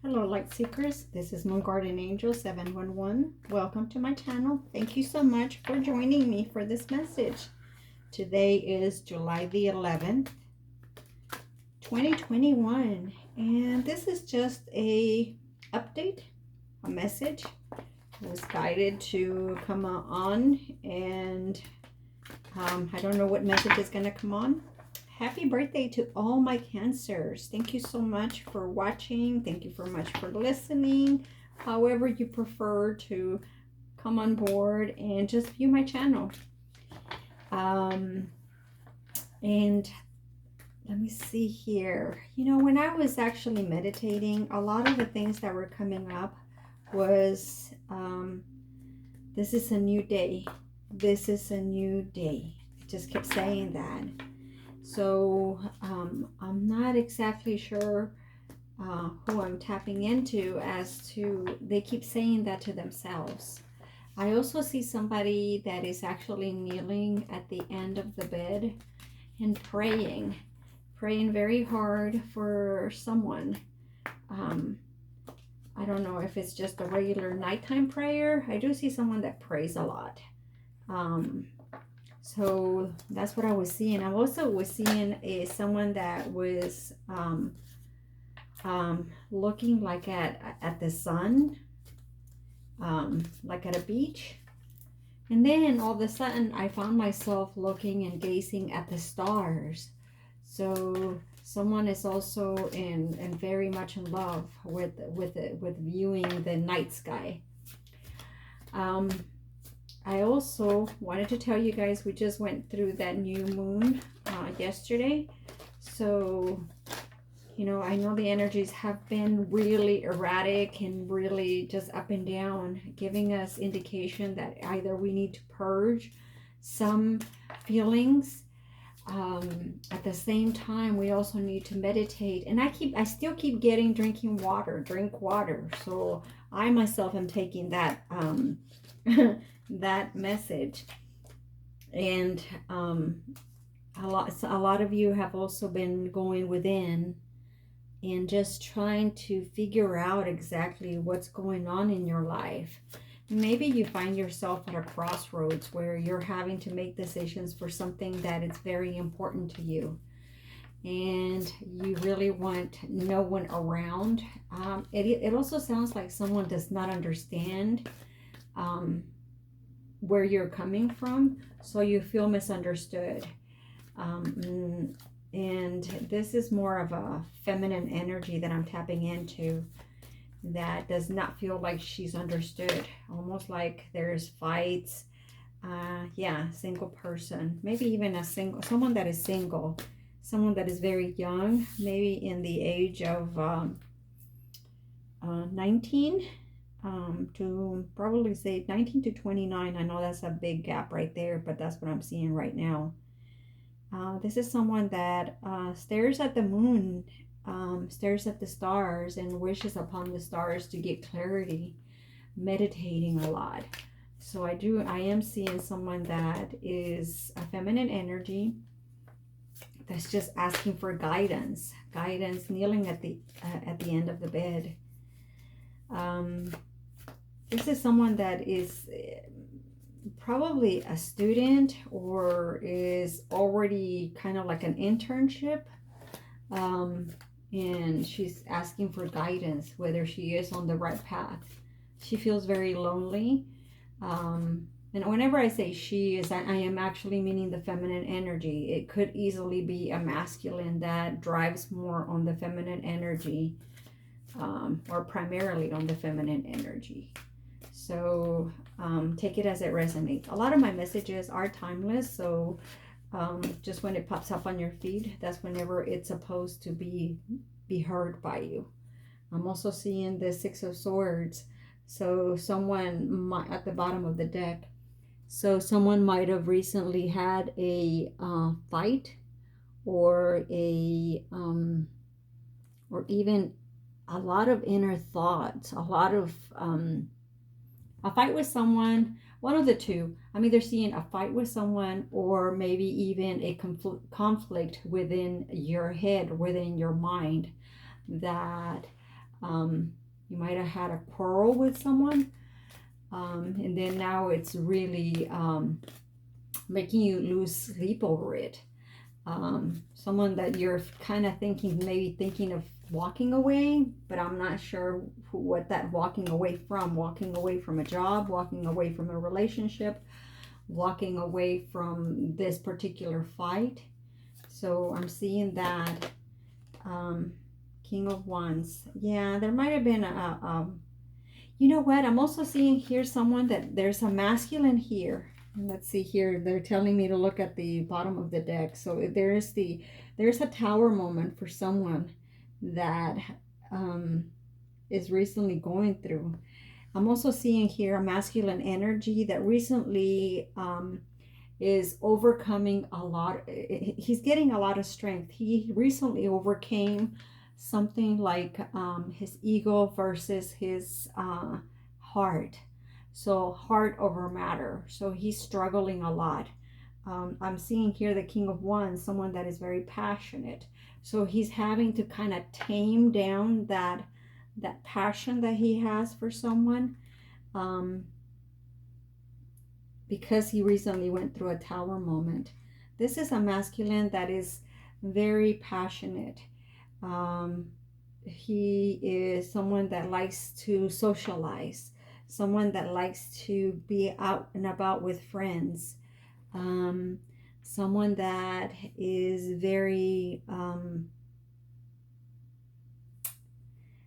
Hello, light seekers. This is Moon Guardian Angel 711. Welcome to my channel. Thank you so much for joining me for this message. Today is July the 11th, 2021, and this is just a update, a message. I was guided to come on, and I don't know what message is going to come on. Happy birthday to all my Cancers. Thank you so much for watching. Thank you so much for listening. However you prefer to come on board and just view my channel. And let me see here. You know, when I was actually meditating, a lot of the things that were coming up was, this is a new day. This is a new day. I just kept saying that. So I'm not exactly sure who I'm tapping into, as to they keep saying that to themselves. I also see somebody that is actually kneeling at the end of the bed and praying very hard for someone. I don't know if it's just a regular nighttime prayer. I do see someone that prays a lot. So that's what I was seeing. I also was seeing someone that was looking like at the sun, like at a beach. And then all of a sudden I found myself looking and gazing at the stars. So someone is also in very much in love with viewing the night sky. I also wanted to tell you guys, we just went through that new moon yesterday. So, you know, I know the energies have been really erratic and really just up and down, giving us indication that either we need to purge some feelings. At the same time, we also need to meditate. And I still keep getting drink water. So I myself am taking that that message. And a lot of you have also been going within and just trying to figure out exactly what's going on in your life. Maybe you find yourself at a crossroads where you're having to make decisions for something that is very important to you, and you really want no one around. It also sounds like someone does not understand where you're coming from, so you feel misunderstood. And this is more of a feminine energy that I'm tapping into, that does not feel like she's understood, almost like there's fights. Yeah, single person, maybe even someone that is single, someone that is very young, maybe in the age of 19 to probably say 19 to 29. I know that's a big gap right there, but that's what I'm seeing right now. This is someone that stares at the moon, stares at the stars, and wishes upon the stars to get clarity, meditating a lot. So I am seeing someone that is a feminine energy that's just asking for guidance, kneeling at the end of the bed. This is someone that is probably a student, or is already kind of like an internship, and she's asking for guidance whether she is on the right path. She feels very lonely, and whenever I say she is, I am actually meaning the feminine energy. It could easily be a masculine that drives more on the feminine energy, or primarily on the feminine energy. So take it as it resonates. A lot of my messages are timeless, so just when it pops up on your feed, that's whenever it's supposed to be heard by you. I'm also seeing the Six of Swords. So someone might, at the bottom of the deck, so someone might have recently had a fight, or or even a lot of inner thoughts, a lot of a fight with someone, one of the two. I'm either seeing a fight with someone, or maybe even a conflict within your head, within your mind, that You might have had a quarrel with someone, and then now it's really making you lose sleep over it. Someone that you're kind of thinking, maybe thinking of walking away, but I'm not sure what that walking away from a job, walking away from a relationship, walking away from this particular fight. So I'm seeing that King of Wands. Yeah, there might have been you know what, I'm also seeing here someone that there's a masculine here. Let's see here, they're telling me to look at the bottom of the deck. So there's a tower moment for someone that is recently going through. I'm also seeing here a masculine energy that recently is overcoming a lot. He's getting a lot of strength. He recently overcame something like his ego versus his heart. So heart over matter. So he's struggling a lot. I'm seeing here the King of Wands, someone that is very passionate. So he's having to kind of tame down that passion that he has for someone, because he recently went through a tower moment. This is a masculine that is very passionate. He is someone that likes to socialize, someone that likes to be out and about with friends, someone that is very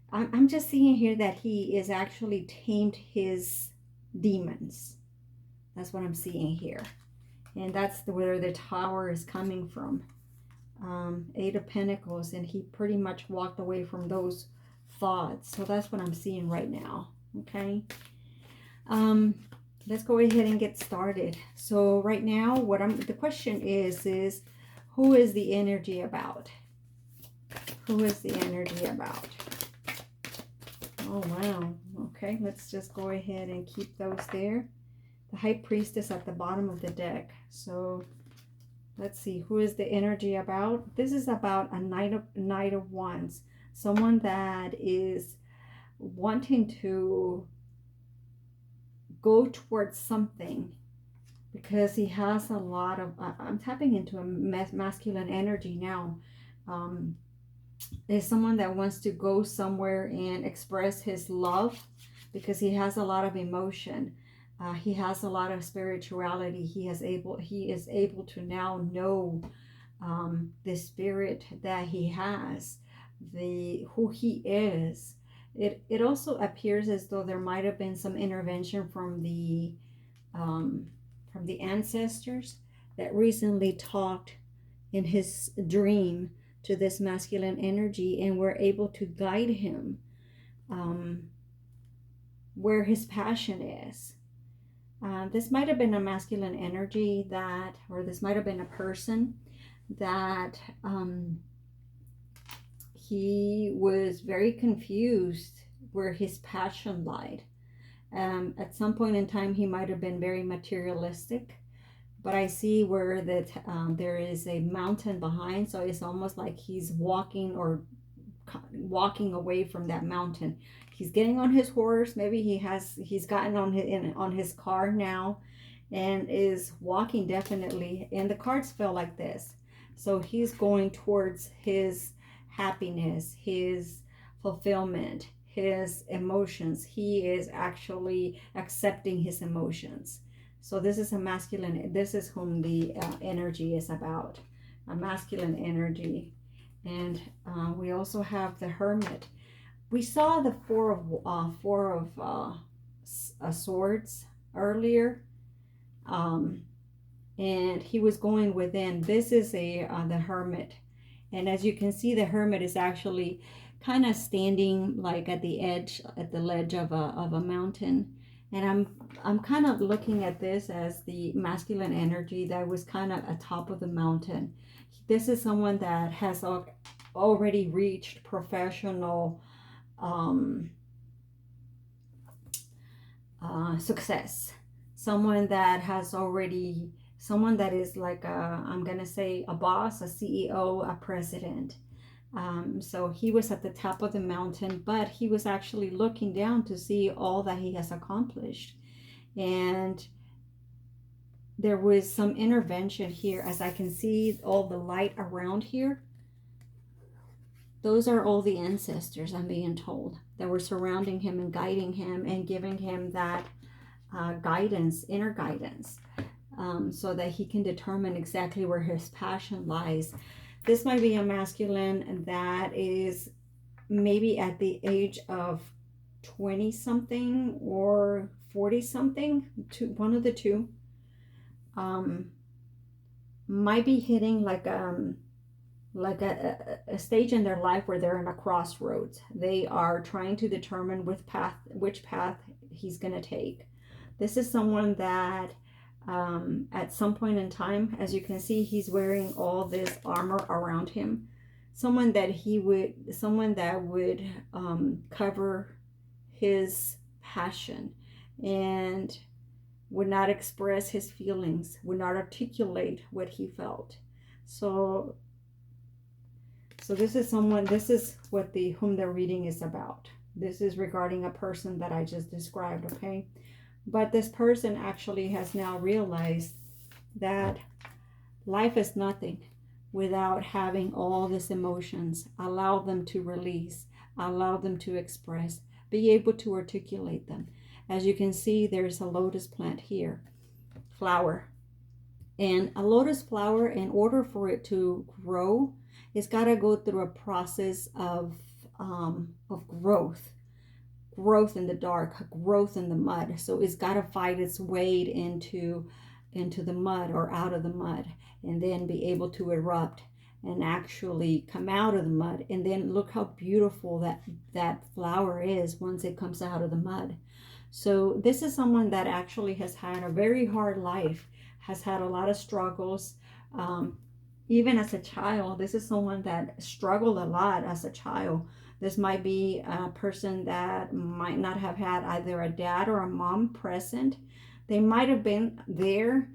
I'm just seeing here that he is actually tamed his demons. That's what I'm seeing here, and that's where the tower is coming from. Eight of Pentacles, and he pretty much walked away from those thoughts. So that's what I'm seeing right now. Okay. Let's go ahead and get started. So right now, the question is who is the energy about? Who is the energy about? Oh, wow. Okay, let's just go ahead and keep those there. The High Priestess at the bottom of the deck. So let's see, who is the energy about? This is about a Knight of Wands. Someone that is wanting to go towards something because he has a lot of, I'm tapping into a masculine energy now. Is someone that wants to go somewhere and express his love because he has a lot of emotion. He has a lot of spirituality. He is able to now know the spirit that he has, who he is. It also appears as though there might have been some intervention from the ancestors that recently talked in his dream to this masculine energy and were able to guide him where his passion is. This might have been a masculine energy or this might have been a person that he was very confused where his passion lied. At some point in time, he might have been very materialistic, but I see where there is a mountain behind, so it's almost like he's walking away from that mountain. He's getting on his horse. Maybe he's gotten on his car now and is walking definitely. And the cards feel like this. So he's going towards his happiness, his fulfillment, his emotions. He is actually accepting his emotions. So this is a masculine. This is whom the energy is about. A masculine energy. And we also have the Hermit. We saw the Four of Swords earlier, and he was going within. This is the Hermit, and as you can see, the Hermit is actually kind of standing like at the ledge of a mountain. And I'm kind of looking at this as the masculine energy that was kind of atop of the mountain. This is someone that has already reached professional success. Someone that is like I'm gonna say a boss, a CEO, a president. So he was at the top of the mountain, but he was actually looking down to see all that he has accomplished. And there was some intervention here. As I can see all the light around here, those are all the ancestors, I'm being told, that were surrounding him and guiding him and giving him that guidance, inner guidance, so that he can determine exactly where his passion lies. This might be a masculine that is maybe at the age of 20 something or 40 something, one of the two. Might be hitting like a stage in their life where they're in a crossroads. They are trying to determine which path he's going to take. This is someone that at some point in time, as you can see, he's wearing all this armor around him. Someone that would cover his passion and would not express his feelings, would not articulate what he felt. So this is whom the reading is about. This is regarding a person that I just described, okay? But this person actually has now realized that life is nothing without having all these emotions. Allow them to release, allow them to express, be able to articulate them. As you can see, there's a lotus plant here, flower. And a lotus flower, in order for it to grow, it's got to go through a process of growth in the dark, growth in the mud. So it's got to fight its way into the mud or out of the mud, and then be able to erupt and actually come out of the mud. And then look how beautiful that flower is once it comes out of the mud. So this is someone that actually has had a very hard life, has had a lot of struggles. Even as a child, this is someone that struggled a lot as a child. This might be a person that might not have had either a dad or a mom present. They might have been there,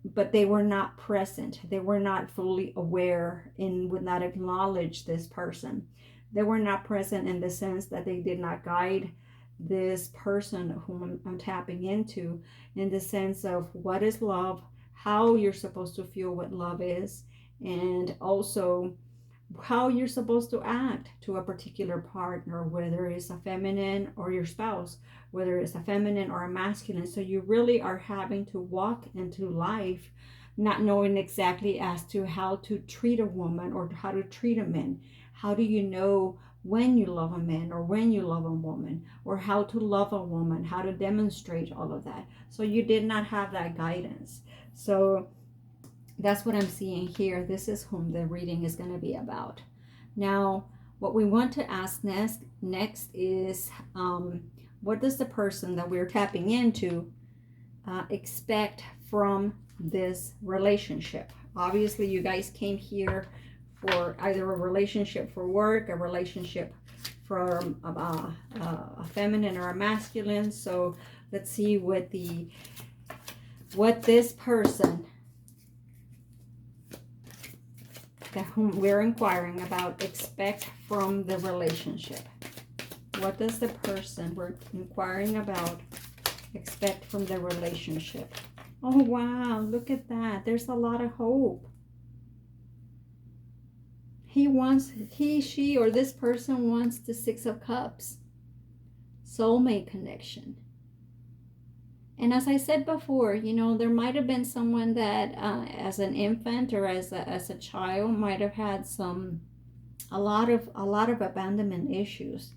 but they were not present. They were not fully aware and would not acknowledge this person. They were not present in the sense that they did not guide this person whom I'm tapping into, in the sense of what is love, how you're supposed to feel what love is, and also how you're supposed to act to a particular partner, whether it's a feminine or your spouse, whether it's a feminine or a masculine. So you really are having to walk into life not knowing exactly as to how to treat a woman or how to treat a man. How do you know when you love a man or when you love a woman, or how to love a woman, how to demonstrate all of that? So you did not have that guidance. So that's what I'm seeing here. This is whom the reading is going to be about. Now, what we want to ask next is, what does the person that we're tapping into expect from this relationship? Obviously, you guys came here for either a relationship for work, a relationship from a feminine or a masculine. So let's see what this person that whom we're inquiring about expect from the relationship. What does the person we're inquiring about expect from the relationship? Oh wow, look at that. There's a lot of hope. He, she, or this person wants the Six of Cups. Soulmate connection. And as I said before, you know, there might have been someone that as an infant or as a child might have had a lot of abandonment issues.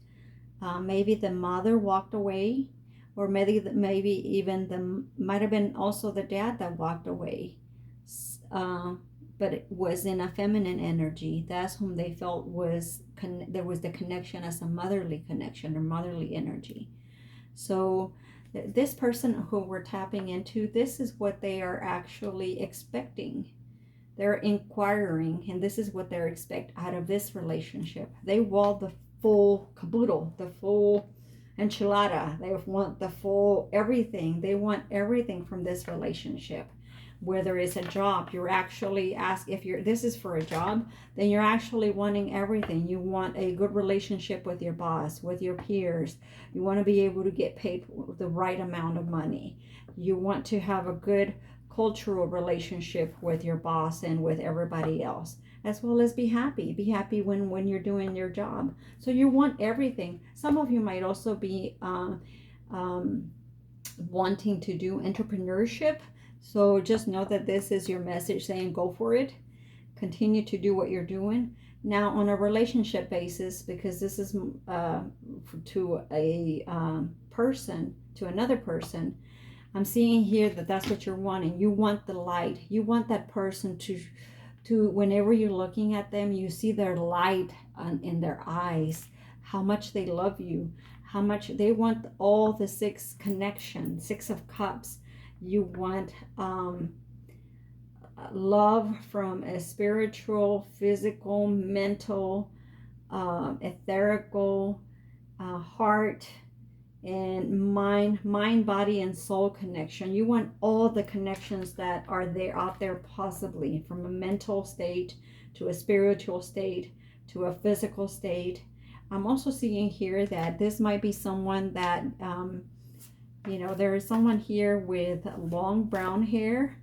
Maybe the mother walked away, or maybe even might have been also the dad that walked away. But it was in a feminine energy. That's whom they felt there was the connection as a motherly connection or motherly energy. So this person who we're tapping into, this is what they are actually expecting. They're inquiring, and this is what they expect out of this relationship. They want the full caboodle, the full enchilada. They want the full everything. They want everything from this relationship. whether it's a job, you're actually if this is for a job, then you're actually wanting everything. You want a good relationship with your boss, with your peers. You want to be able to get paid the right amount of money. You want to have a good cultural relationship with your boss and with everybody else, as well as be happy when you're doing your job. So you want everything. Some of you might also be wanting to do entrepreneurship. So just know that this is your message saying go for it. Continue to do what you're doing. Now on a relationship basis, because this is to a person, to another person, I'm seeing here that that's what you're wanting. You want the light. You want that person to whenever you're looking at them, you see their light in their eyes, how much they love you, how much they want all the six connections, 6 of cups. You want love from a spiritual, physical, mental, etherical, heart, and mind, body, and soul connection. You want all the connections that are there out there, possibly from a mental state to a spiritual state to a physical state. I'm also seeing here that this might be someone that there is someone here with long brown hair.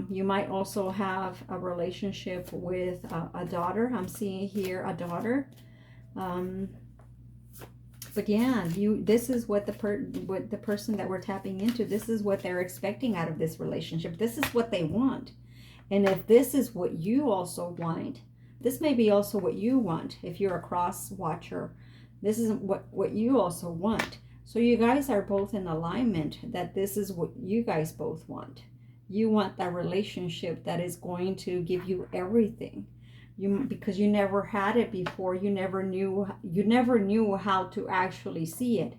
You might also have a relationship with a daughter. I'm seeing here a daughter. But yeah, this is what the person that we're tapping into, this is what they're expecting out of this relationship. This is what they want. And if this is what you also want, this may be also what you want. If you're a cross watcher, this is what you also want. So you guys are both in alignment that this is what you guys both want. You want that relationship that is going to give you everything. Because you never had it before, you never knew how to actually see it.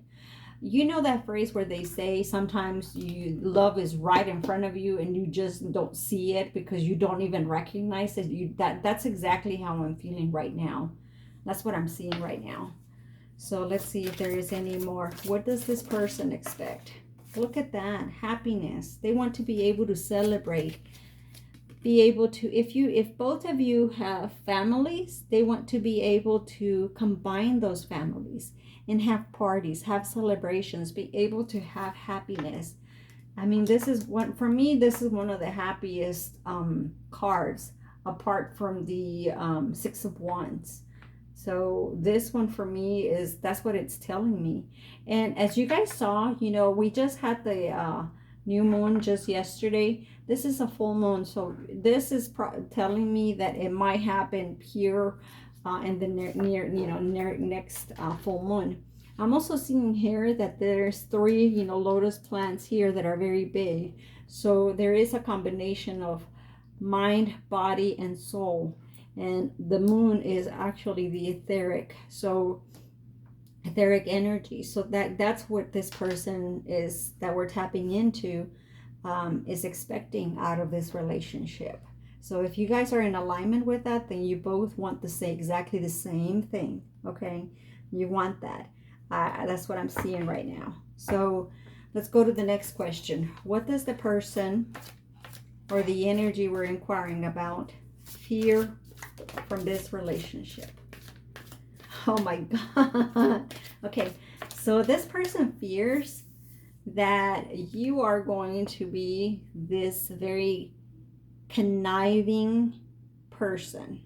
You know that phrase where they say sometimes love is right in front of you and you just don't see it because you don't even recognize it. That's exactly how I'm feeling right now. That's what I'm seeing right now. So let's see if there is any more. What does this person expect? Look at that, happiness. They want to be able to celebrate. Be able to, if both of you have families, they want to be able to combine those families and have parties, have celebrations, be able to have happiness. I mean, this is one, for me, this is one of the happiest cards, apart from the 6 of Wands. So this one for me that's what it's telling me. And as you guys saw, we just had the new moon just yesterday. This is a full moon, so this is telling me that it might happen here in the next full moon. I'm also seeing here that there's 3 lotus plants here that are very big. So there is a combination of mind, body, and soul. And the moon is actually the etheric energy. So that's what this person is that we're tapping into is expecting out of this relationship. So if you guys are in alignment with that, then you both want to say exactly the same thing. Okay, you want that. That's what I'm seeing right now. So let's go to the next question. What does the person or the energy we're inquiring about fear from this relationship? Oh my God. Okay, so this person fears that you are going to be this very conniving person.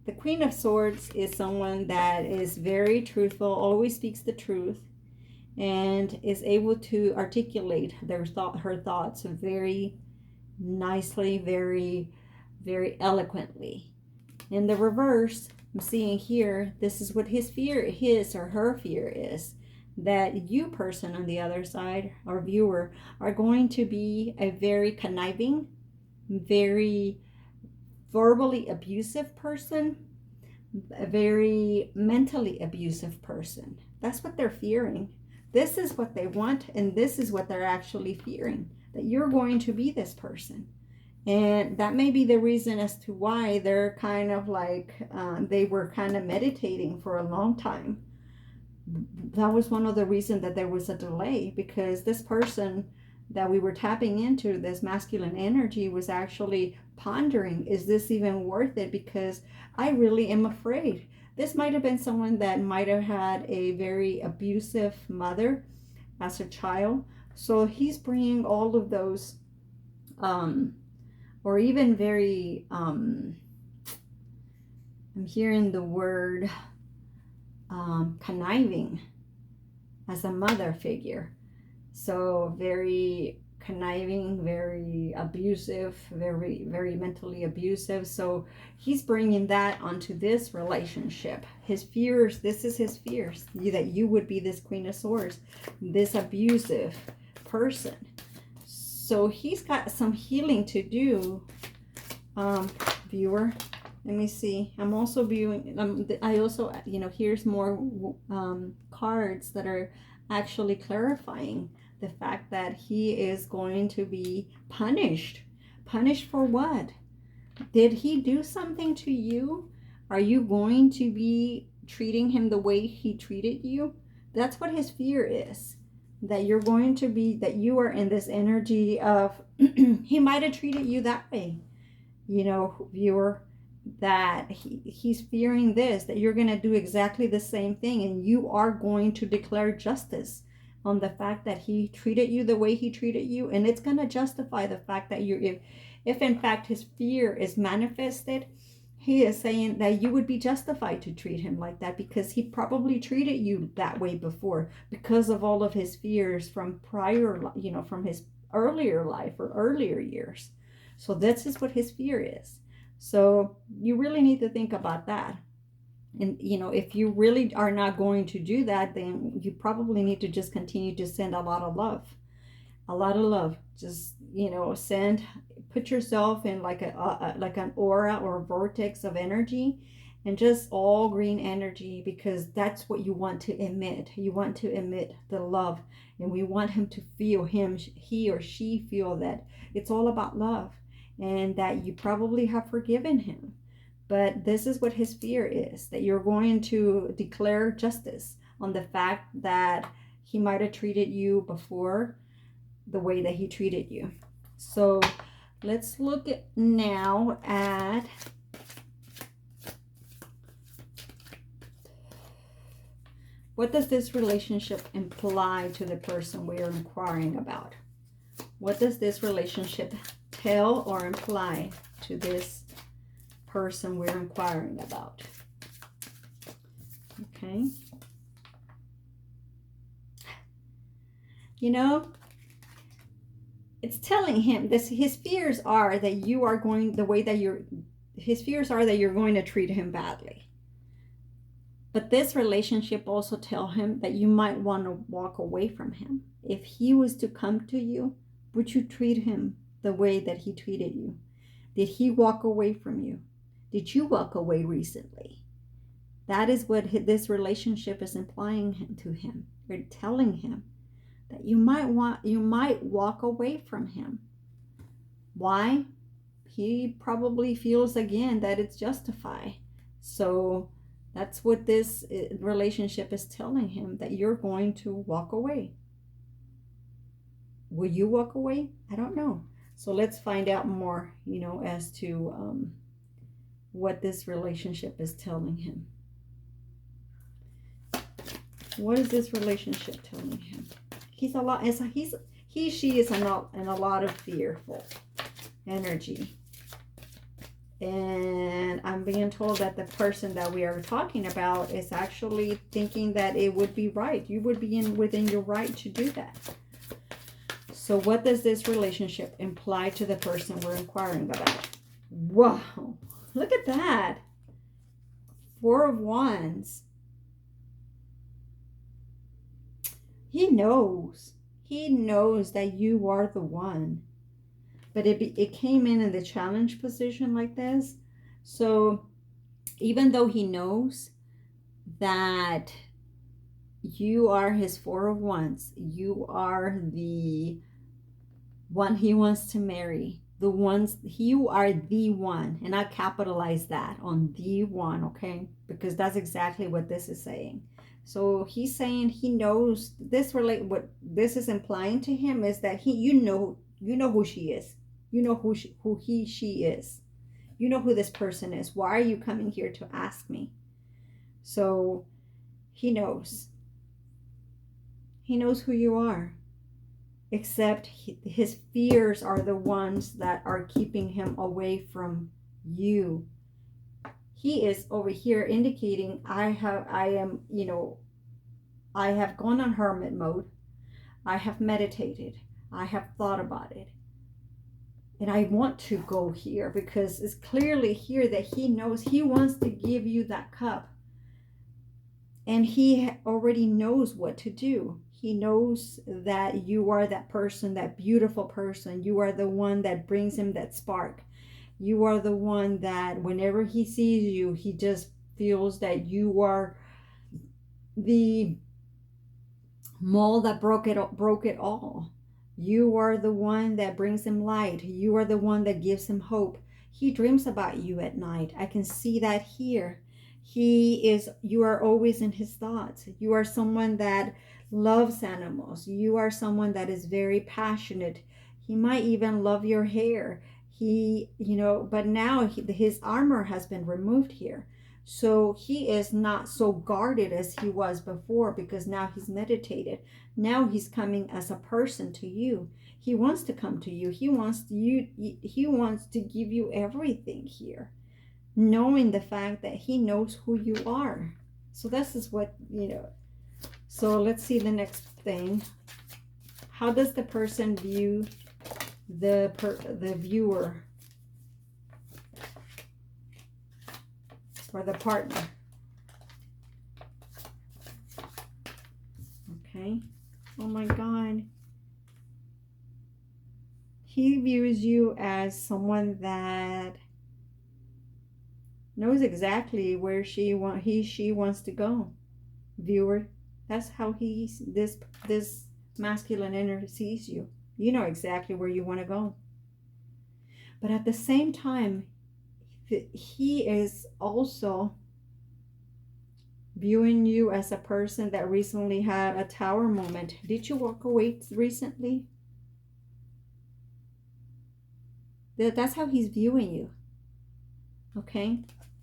The Queen of Swords is someone that is very truthful, always speaks the truth, and is able to articulate her thoughts very nicely, very, very eloquently. In the reverse, I'm seeing here, this is what his or her fear is, that you person on the other side, or viewer, are going to be a very conniving, very verbally abusive person, a very mentally abusive person. That's what they're fearing. This is what they want, and this is what they're actually fearing, that you're going to be this person. And that may be the reason as to why they're kind of like, they were kind of meditating for a long time. That was one of the reasons that there was a delay, because this person that we were tapping into, this masculine energy, was actually pondering, is this even worth it? Because I really am afraid. This might have been someone that might have had a very abusive mother as a child. So he's bringing all of those, or even very, I'm hearing the word conniving as a mother figure. So very conniving, very abusive, very, very mentally abusive. So he's bringing that onto this relationship. His fears, this is his fears, that you would be this Queen of Swords, this abusive person. So he's got some healing to do, viewer. Let me see. I'm also viewing, I also, here's more cards that are actually clarifying the fact that he is going to be punished. Punished for what? Did he do something to you? Are you going to be treating him the way he treated you? That's what his fear is. That you're going to be, that you are in this energy of, he might have treated you that way. Viewer, that he's fearing this, that you're going to do exactly the same thing, and you are going to declare justice on the fact that he treated you the way he treated you. And it's going to justify the fact that if in fact his fear is manifested, he is saying that you would be justified to treat him like that, because he probably treated you that way before, because of all of his fears from prior, from his earlier life or earlier years. So this is what his fear is. So you really need to think about that. And, if you really are not going to do that, then you probably need to just continue to send a lot of love. A lot of love. Just, put yourself in like an aura or a vortex of energy, and just all green energy, because that's what you want to emit. You want to emit the love, and we want him to feel, he or she feel that it's all about love, and that you probably have forgiven him. But this is what his fear is, that you're going to declare justice on the fact that he might have treated you before the way that he treated you. So let's look now at what does this relationship imply to the person we are inquiring about? What does this relationship tell or imply to this person we're inquiring about? Okay. It's telling him this, his fears are that you are going the way that his fears are that you're going to treat him badly. But this relationship also tell him that you might want to walk away from him. If he was to come to you, would you treat him the way that he treated you? Did he walk away from you? Did you walk away recently? That is what this relationship is implying to him. You're telling him that you might walk away from him. Why? He probably feels again that it's justified. So that's what this relationship is telling him, that you're going to walk away. Will you walk away? I don't know. So let's find out more, as to what this relationship is telling him. What is this relationship telling him? She is in a lot of fearful energy. And I'm being told that the person that we are talking about is actually thinking that it would be right. You would be within your right to do that. So what does this relationship imply to the person we're inquiring about? Wow, look at that. 4 of Wands. He knows that you are the one. But it came in the challenge position like this. So even though he knows that you are his 4 of Wands, you are the one he wants to marry, you are the one, and I capitalize that on the one, okay? Because that's exactly what this is saying. So he's saying he knows this. Relate what this is implying to him is that you know who she is. You know who she is. You know who this person is. Why are you coming here to ask me? So he knows. He knows who you are. Except his fears are the ones that are keeping him away from you. He is over here indicating I am, I have gone on hermit mode. I have meditated. I have thought about it. And I want to go here because it's clearly here that he knows he wants to give you that cup. And he already knows what to do. He knows that you are that person, that beautiful person. You are the one that brings him that spark. You are the one that whenever he sees you, he just feels that you are the mold that broke it all. You are the one that brings him light. You are the one that gives him hope. He dreams about you at night. I can see that here. You are always in his thoughts. You are someone that loves animals. You are someone that is very passionate. He might even love your hair. But now his armor has been removed here. So he is not so guarded as he was before because now he's meditated. Now he's coming as a person to you. He wants to come to you. He wants to give you everything here, knowing the fact that he knows who you are. So this is what, So let's see the next thing. How does the person view the viewer or the partner? Okay. Oh my God. He views you as someone that knows exactly where she wants to go. Viewer, that's how this masculine energy sees you. You know exactly where you want to go. But at the same time, he is also viewing you as a person that recently had a tower moment. Did you walk away recently? That's how he's viewing you. Okay?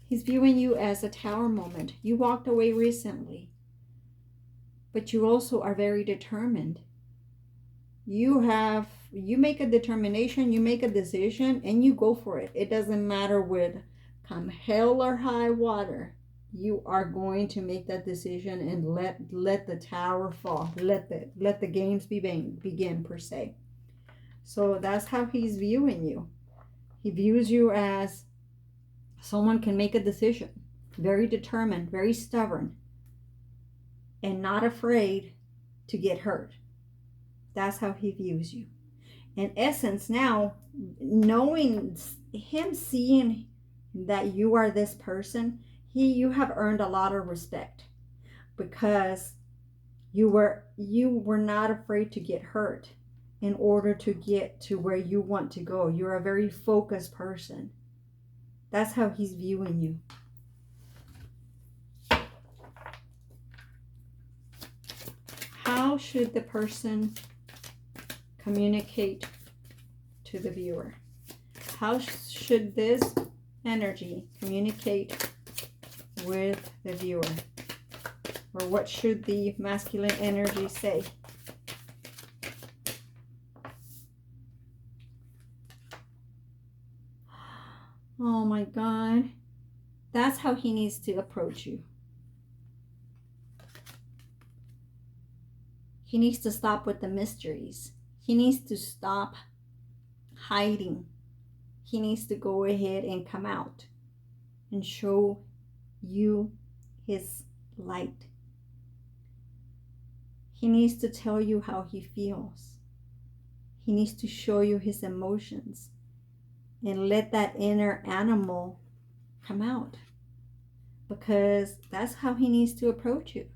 He's viewing you as a tower moment. You walked away recently. But you also are very determined. You make a determination, you make a decision, and you go for it. It doesn't matter what, come hell or high water. You are going to make that decision and let the tower fall. Let the games begin per se. So that's how he's viewing you. He views you as someone can make a decision, very determined, very stubborn, and not afraid to get hurt. That's how he views you. In essence, now, knowing him, seeing that you are this person, you have earned a lot of respect because you were not afraid to get hurt in order to get to where you want to go. You're a very focused person. That's how he's viewing you. How should the person communicate to the viewer? How should this energy communicate with the viewer? Or what should the masculine energy say? Oh my God. That's how he needs to approach you. He needs to stop with the mysteries. He needs to stop hiding. He needs to go ahead and come out and show you his light. He needs to tell you how he feels. He needs to show you his emotions and let that inner animal come out, because that's how he needs to approach you.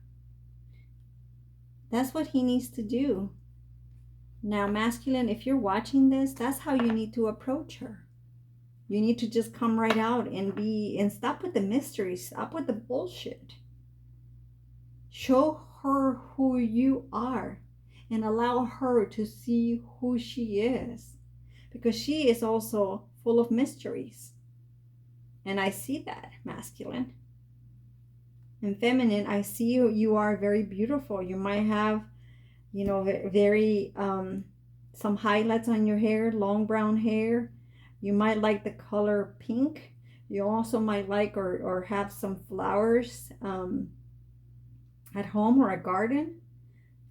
That's what he needs to do. Now, masculine, if you're watching this, that's how you need to approach her. You need to just come right out and stop with the mystery. Stop with the bullshit. Show her who you are and allow her to see who she is, because she is also full of mysteries. And I see that, masculine. And feminine, I see you are very beautiful. You might have, you know, very some highlights on your hair, long brown hair. You might like the color pink. You also might like or have some flowers at home or a garden.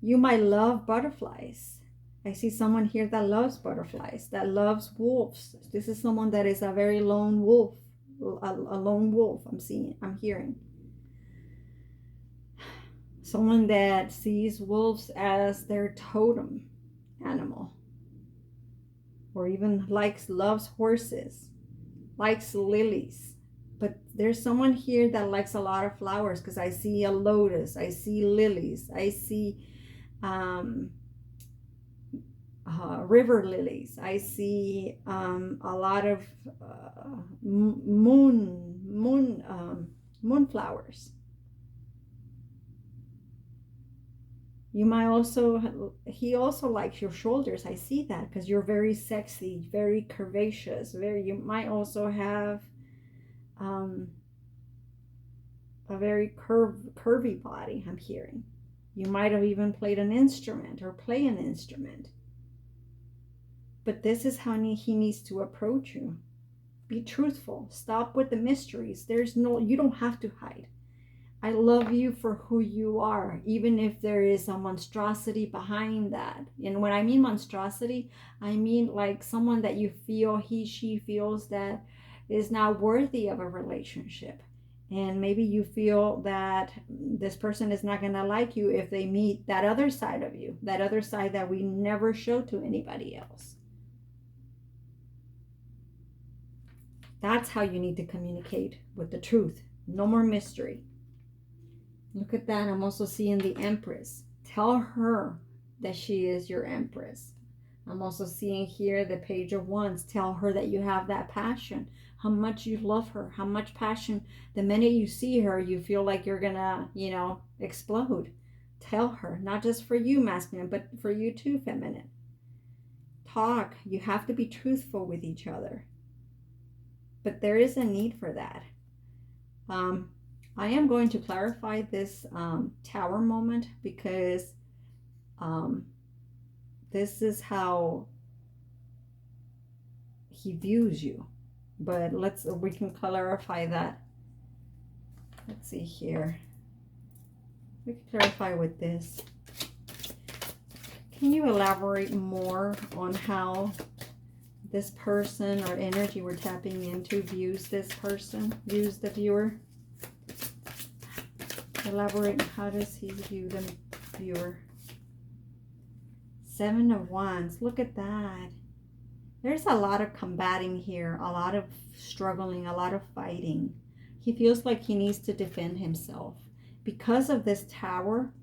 You might love butterflies. I see someone here that loves butterflies, that loves wolves. This is someone that is a very lone wolf, a lone wolf. I'm hearing. Someone that sees wolves as their totem animal, or even loves horses, likes lilies. But there's someone here that likes a lot of flowers, because I see a lotus, I see lilies, I see river lilies, I see a lot of moon flowers. You might also, he also likes your shoulders. I see that because you're very sexy, very curvaceous. You might also have a very curvy body, I'm hearing. You might have even played an instrument or play an instrument. But this is how he needs to approach you. Be truthful. Stop with the mysteries. You don't have to hide. I love you for who you are, even if there is a monstrosity behind that. And when I mean monstrosity, I mean like someone that you feel she feels that is not worthy of a relationship. And maybe you feel that this person is not going to like you if they meet that other side of you, that other side that we never show to anybody else. That's how you need to communicate with the truth. No more mystery. Look at that. I'm also seeing the Empress. Tell her that she is your Empress. I'm also seeing here the Page of Wands. Tell her that you have that passion, how much you love her, how much passion. The minute you see her, you feel like you're gonna, explode. Tell her, not just for you, masculine, but for you too, feminine. Talk. You have to be truthful with each other. But there is a need for that. I am going to clarify this tower moment, because this is how he views you. But we can clarify that. Let's see here. We can clarify with this. Can you elaborate more on how this person or energy we're tapping into views this person, views the viewer? Elaborate. How does he view the viewer? 7 of Wands. Look at that. There's a lot of combating here, a lot of struggling, a lot of fighting. He feels like he needs to defend himself. Because of this tower,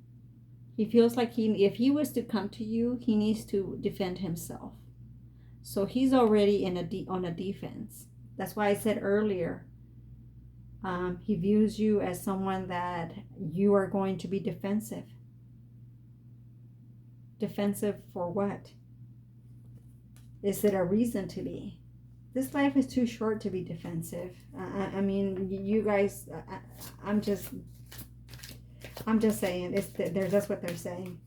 he feels like if he was to come to you, he needs to defend himself. So he's already on a defense. That's why I said earlier, he views you as someone that you are going to be defensive. Defensive for what? Is it a reason to be? This life is too short to be defensive. I mean, you guys, I'm just saying, that's what they're saying.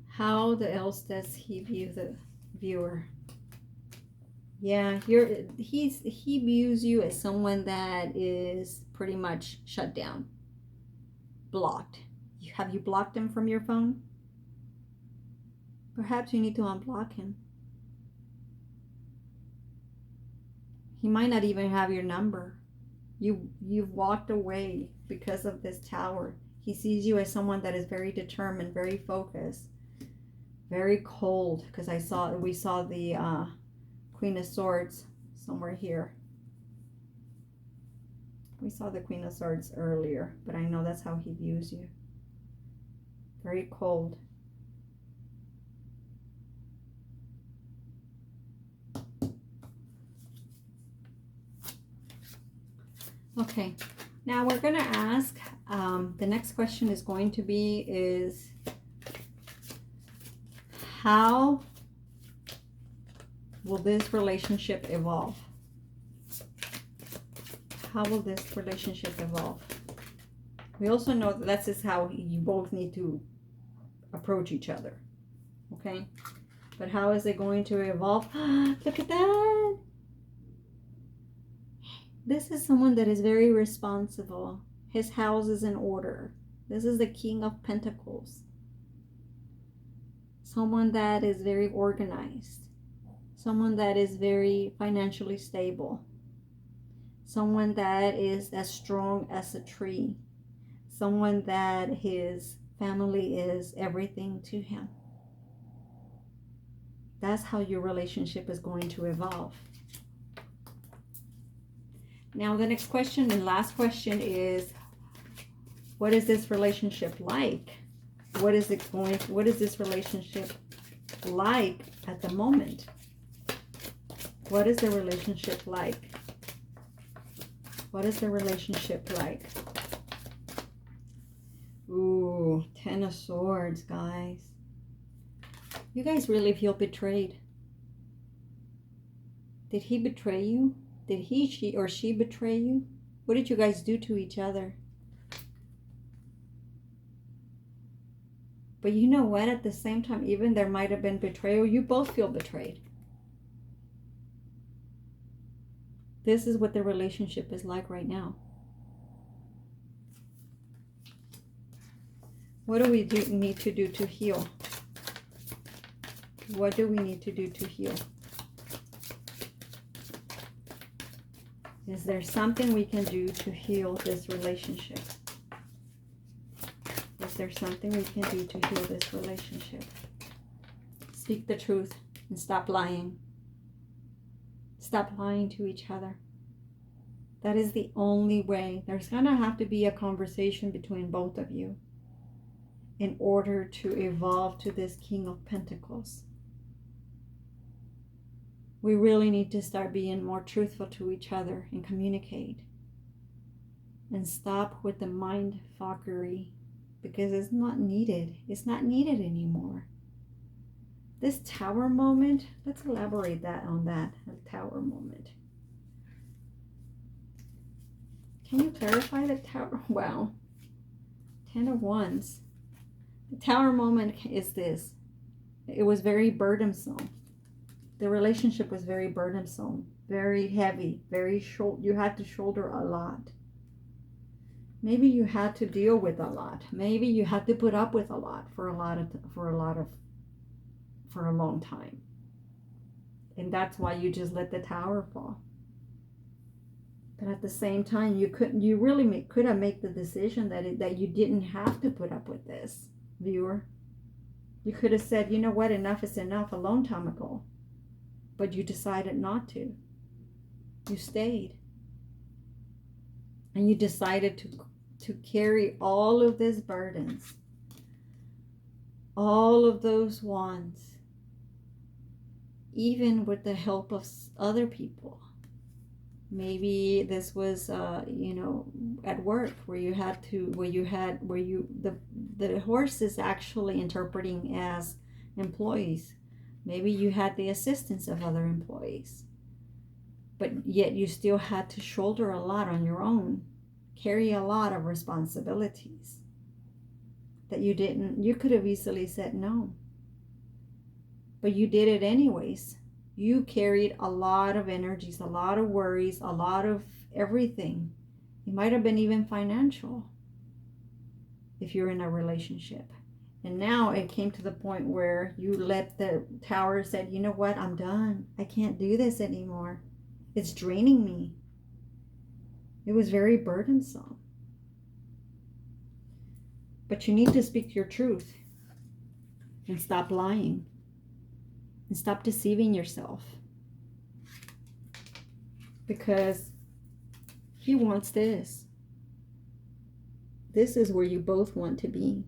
How else does he view the viewer? Yeah, he views you as someone that is pretty much shut down, blocked. Have you blocked him from your phone? Perhaps you need to unblock him. He might not even have your number. You've walked away because of this tower. He sees you as someone that is very determined, very focused, very cold. Because we saw the Queen of Swords somewhere here. We saw the Queen of Swords earlier, but I know that's how he views you. Very cold. Okay. Now we're going to ask, the next question is going to be is, how will this relationship evolve? How will this relationship evolve? We also know that that's just how you both need to approach each other. Okay? But how is it going to evolve? Look at that! This is someone that is very responsible. His house is in order. This is the King of Pentacles. Someone that is very organized. Someone that is very financially stable. Someone that is as strong as a tree. Someone that his family is everything to him. That's how your relationship is going to evolve. Now the next question and last question is, what is this relationship like? What is this relationship like at the moment? What is the relationship like? What is the relationship like? Ooh, 10 of Swords, guys. You guys really feel betrayed. Did he betray you? Did he, she, or she betray you? What did you guys do to each other? But you know what? At the same time, even there might have been betrayal, you both feel betrayed. This is what the relationship is like right now. What do we need to do to heal? What do we need to do to heal? Is there something we can do to heal this relationship? Is there something we can do to heal this relationship? Speak the truth and stop lying. Stop lying to each other. That is the only way. There's going to have to be a conversation between both of you in order to evolve to this King of Pentacles. We really need to start being more truthful to each other and communicate. And stop with the mind fuckery, because it's not needed. It's not needed anymore. This Tower moment, let's elaborate on that Tower moment. Can you clarify the Tower? Wow. 10 of Wands. The Tower moment is this. It was very burdensome. The relationship was very burdensome, very heavy, very short. You had to shoulder a lot. Maybe you had to deal with a lot. Maybe you had to put up with a lot for a long time. And that's why you just let the Tower fall. But at the same time, you really could have made the decision that you didn't have to put up with this, viewer. You could have said, you know what, enough is enough a long time ago. But you decided not to. You stayed. And you decided to carry all of these burdens. All of those wands. Even with the help of other people. Maybe this was, at work where the horse is actually interpreting as employees. Maybe you had the assistance of other employees, but yet you still had to shoulder a lot on your own, carry a lot of responsibilities that you could have easily said no, but you did it anyways. You carried a lot of energies, a lot of worries, a lot of everything. It might have been even financial if you're in a relationship. And now it came to the point where you let the Tower said, you know what, I'm done. I can't do this anymore. It's draining me. It was very burdensome. But you need to speak your truth and stop lying and stop deceiving yourself. Because he wants this. This is where you both want to be.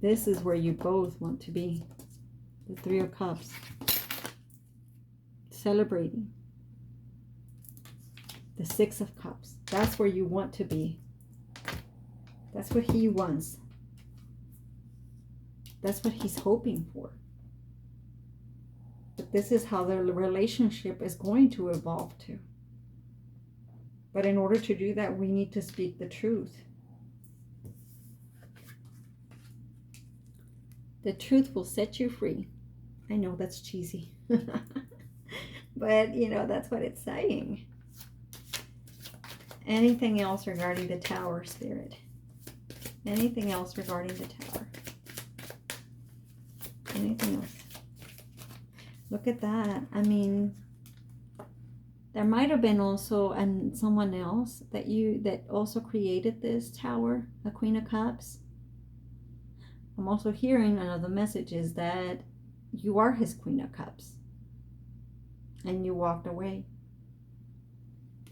This is where you both want to be. The Three of Cups. Celebrating. The Six of Cups. That's where you want to be. That's what he wants. That's what he's hoping for. But this is how the relationship is going to evolve to. But in order to do that, we need to speak the truth. The truth will set you free. I know that's cheesy. But, you know, that's what it's saying. Anything else regarding the Tower, Spirit? Anything else regarding the Tower? Anything else? Look at that. I mean, there might have been also someone else that also created this Tower, the Queen of Cups. I'm also hearing another message is that you are his Queen of Cups. And you walked away.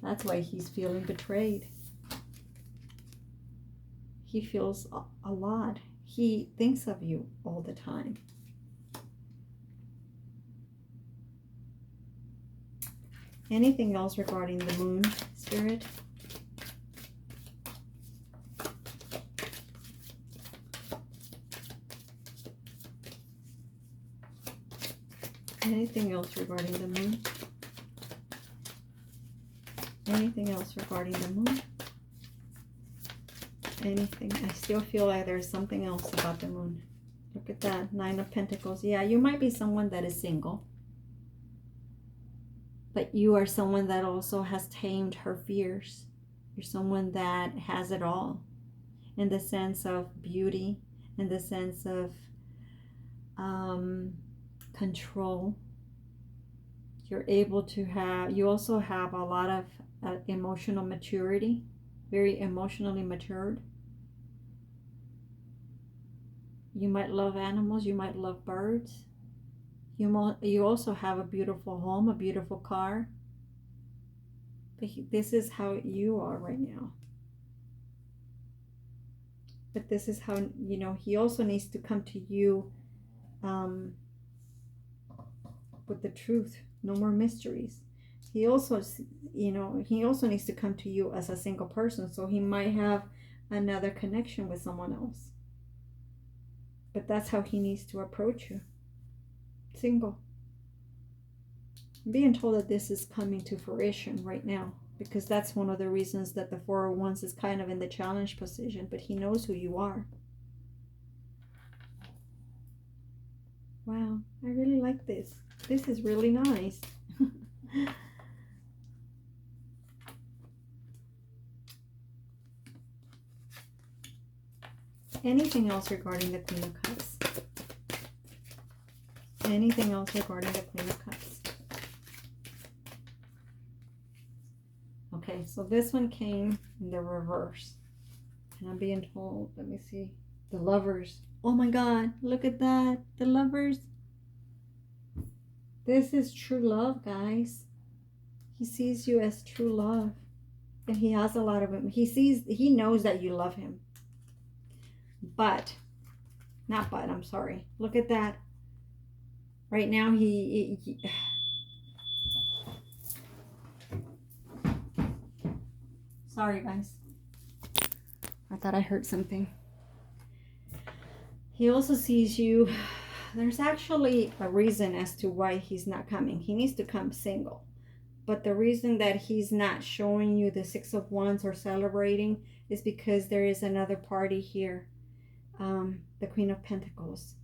That's why he's feeling betrayed. He feels a lot. He thinks of you all the time. Anything else regarding the Moon, Spirit? Anything else regarding the Moon? Anything else regarding the Moon? Anything? I still feel like there's something else about the Moon. Look at that. Nine of Pentacles. Yeah, you might be someone that is single. But you are someone that also has tamed her fears. You're someone that has it all. In the sense of beauty. In the sense of control. You're able to have, you also have a lot of emotional maturity, very emotionally matured. You might love animals, you might love birds. You also have a beautiful home, a beautiful car. But this is how you are right now. But this is how, you know, he also needs to come to you with the truth. No more mysteries. He also, you know, he also needs to come to you as a single person. So he might have another connection with someone else. But that's how he needs to approach you. Single. I'm being told that this is coming to fruition right now. Because that's one of the reasons that the Four of Wands is kind of in the challenge position. But he knows who you are. Wow. I really like this. This is really nice. Anything else regarding the Queen of Cups? Anything else regarding the Queen of Cups? Okay, so this one came in the reverse. And I'm being told, let me see, the Lovers. Oh my God, look at that. The Lovers. This is true love, guys. He sees you as true love. And he has a lot of it. He knows that you love him. I'm sorry. Look at that. Right now, he sorry, guys. I thought I heard something. He also sees you. There's actually a reason as to why he's not coming. He needs to come single. But the reason that he's not showing you the Six of Wands or celebrating is because there is another party here. The Queen of Pentacles.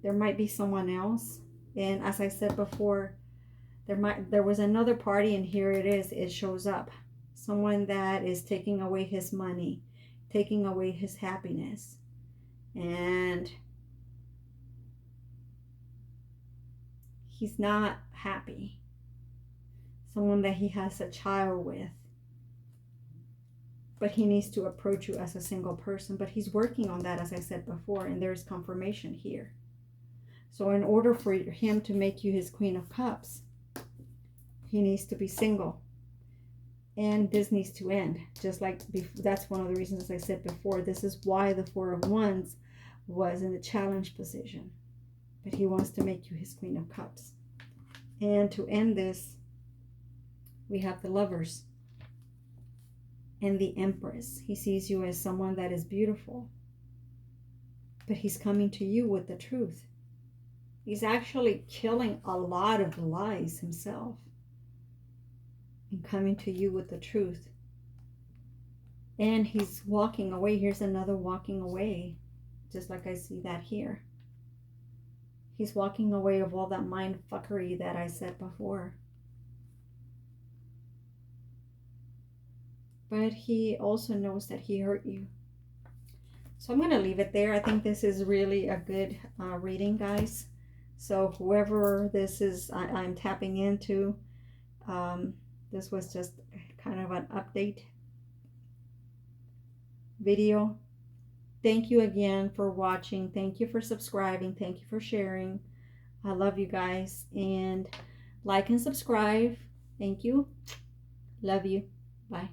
There might be someone else. And as I said before, there was another party, and here it is. It shows up. Someone that is taking away his money, taking away his happiness. And he's not happy. Someone that he has a child with. But he needs to approach you as a single person. But he's working on that, as I said before. And there's confirmation here. So in order for him to make you his Queen of Cups, he needs to be single. And this needs to end. Just like that's one of the reasons, as I said before. This is why the Four of Wands was in the challenge position. But he wants to make you his Queen of Cups. And to end this, We have the Lovers and the Empress. He sees you as someone that is beautiful, but he's coming to you with the truth. He's actually killing a lot of lies himself and coming to you with the truth. And he's walking away. Here's another walking away, just like I see that here. He's walking away of all that mind fuckery that I said before. But he also knows that he hurt you. So I'm going to leave it there. I think this is really a good reading, guys. So whoever this is, I'm tapping into, this was just kind of an update video. Thank you again for watching. Thank you for subscribing. Thank you for sharing. I love you guys. And like and subscribe. Thank you. Love you. Bye.